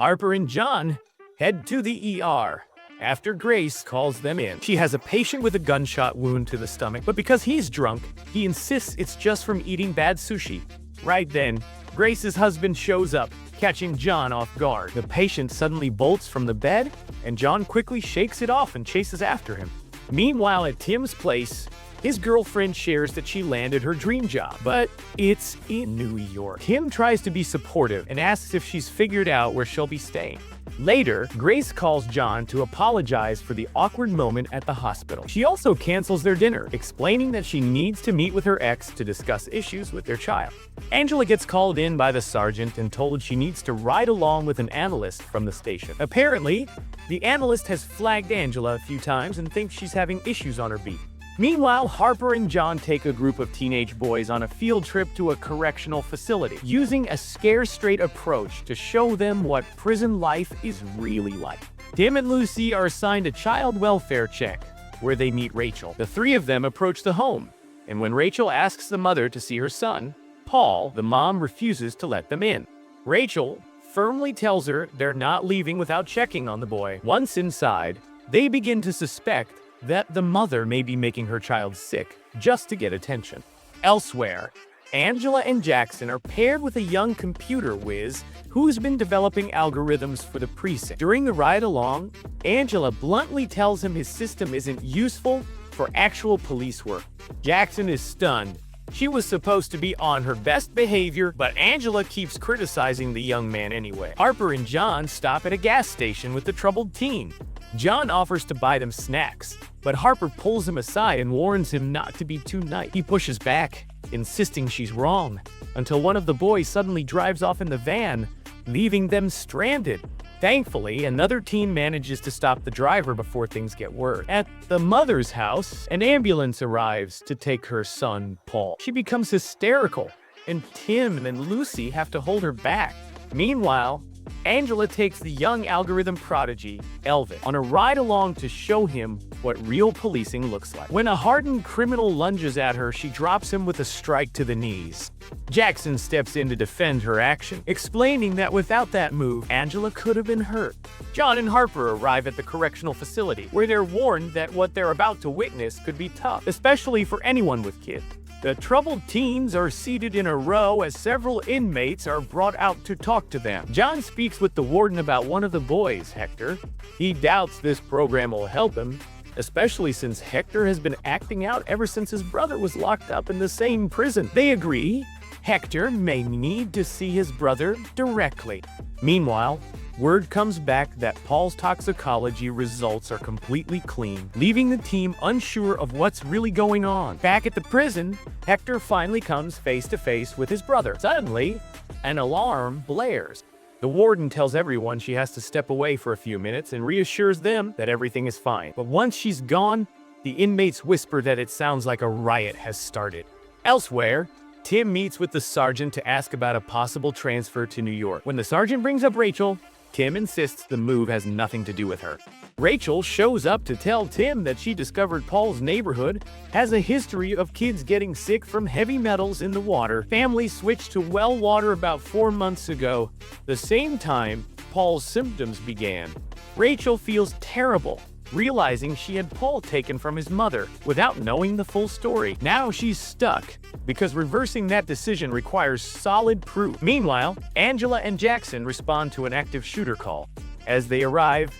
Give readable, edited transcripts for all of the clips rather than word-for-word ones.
Harper and John head to the ER after Grace calls them in. She has a patient with a gunshot wound to the stomach, but because he's drunk, he insists it's just from eating bad sushi. Right then, Grace's husband shows up, catching John off guard. The patient suddenly bolts from the bed, and John quickly shakes it off and chases after him. Meanwhile, at Tim's place, his girlfriend shares that she landed her dream job, but it's in New York. Tim tries to be supportive and asks if she's figured out where she'll be staying. Later, Grace calls John to apologize for the awkward moment at the hospital. She also cancels their dinner, explaining that she needs to meet with her ex to discuss issues with their child. Angela gets called in by the sergeant and told she needs to ride along with an analyst from the station. Apparently, the analyst has flagged Angela a few times and thinks she's having issues on her beat. Meanwhile, Harper and John take a group of teenage boys on a field trip to a correctional facility, using a scare-straight approach to show them what prison life is really like. Tim and Lucy are assigned a child welfare check, where they meet Rachel. The three of them approach the home, and when Rachel asks the mother to see her son, Paul, the mom refuses to let them in. Rachel firmly tells her they're not leaving without checking on the boy. Once inside, they begin to suspect that the mother may be making her child sick just to get attention. Elsewhere, Angela and Jackson are paired with a young computer whiz who's been developing algorithms for the precinct. During the ride along, Angela bluntly tells him his system isn't useful for actual police work. Jackson is stunned. She was supposed to be on her best behavior, but Angela keeps criticizing the young man anyway. Harper and John stop at a gas station with the troubled teen. John offers to buy them snacks, but Harper pulls him aside and warns him not to be too nice. He pushes back, insisting she's wrong, until one of the boys suddenly drives off in the van, leaving them stranded. Thankfully, another teen manages to stop the driver before things get worse. At the mother's house, an ambulance arrives to take her son, Paul. She becomes hysterical, and Tim and Lucy have to hold her back. Meanwhile, Angela takes the young algorithm prodigy, Elvis, on a ride-along to show him what real policing looks like. When a hardened criminal lunges at her, she drops him with a strike to the knees. Jackson steps in to defend her action, explaining that without that move, Angela could have been hurt. John and Harper arrive at the correctional facility, where they're warned that what they're about to witness could be tough, especially for anyone with kids. The troubled teens are seated in a row as several inmates are brought out to talk to them. John speaks with the warden about one of the boys, Hector. He doubts this program will help him, especially since Hector has been acting out ever since his brother was locked up in the same prison. They agree Hector may need to see his brother directly. Meanwhile, word comes back that Paul's toxicology results are completely clean, leaving the team unsure of what's really going on. Back at the prison, Hector finally comes face to face with his brother. Suddenly, an alarm blares. The warden tells everyone she has to step away for a few minutes and reassures them that everything is fine. But once she's gone, the inmates whisper that it sounds like a riot has started. Elsewhere, Tim meets with the sergeant to ask about a possible transfer to New York. When the sergeant brings up Rachel, Tim insists the move has nothing to do with her. Rachel shows up to tell Tim that she discovered Paul's neighborhood has a history of kids getting sick from heavy metals in the water. Families switched to well water about 4 months ago, the same time Paul's symptoms began. Rachel feels terrible, realizing she had Paul taken from his mother without knowing the full story. Now she's stuck, because reversing that decision requires solid proof. Meanwhile, Angela and Jackson respond to an active shooter call. As they arrive,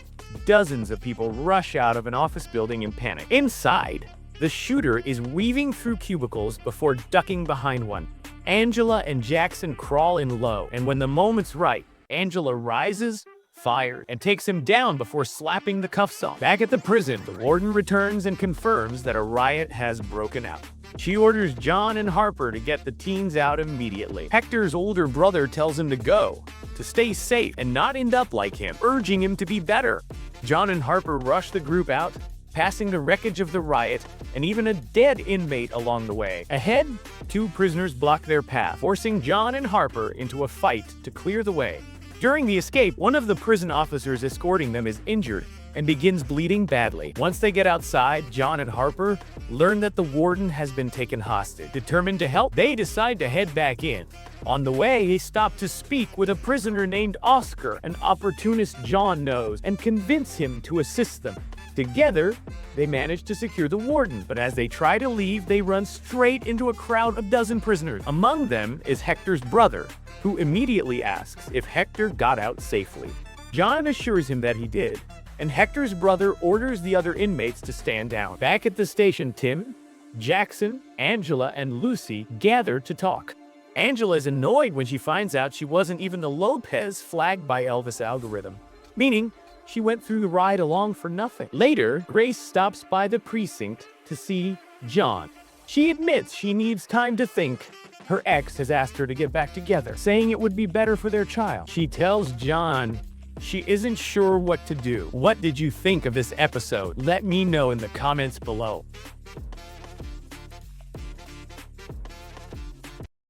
dozens of people rush out of an office building in panic. Inside, the shooter is weaving through cubicles before ducking behind one. Angela and Jackson crawl in low, and when the moment's right, Angela rises, fires, and takes him down before slapping the cuffs off. Back at the prison, the warden returns and confirms that a riot has broken out. She orders John and Harper to get the teens out immediately. Hector's older brother tells him to go, to stay safe and not end up like him, urging him to be better. John and Harper rush the group out, passing the wreckage of the riot and even a dead inmate along the way. Ahead, 2 prisoners block their path, forcing John and Harper into a fight to clear the way. During the escape, one of the prison officers escorting them is injured and begins bleeding badly. Once they get outside, John and Harper learn that the warden has been taken hostage. Determined to help, they decide to head back in. On the way, they stop to speak with a prisoner named Oscar, an opportunist John knows, and convince him to assist them. Together, they manage to secure the warden, but as they try to leave, they run straight into a crowd of dozen prisoners. Among them is Hector's brother, who immediately asks if Hector got out safely. John assures him that he did, and Hector's brother orders the other inmates to stand down. Back at the station, Tim, Jackson, Angela, and Lucy gather to talk. Angela is annoyed when she finds out she wasn't even the Lopez flagged by Elvis algorithm, meaning she went through the ride along for nothing. Later, Grace stops by the precinct to see John. She admits she needs time to think. Her ex has asked her to get back together, saying it would be better for their child. She tells John she isn't sure what to do. What did you think of this episode? Let me know in the comments below.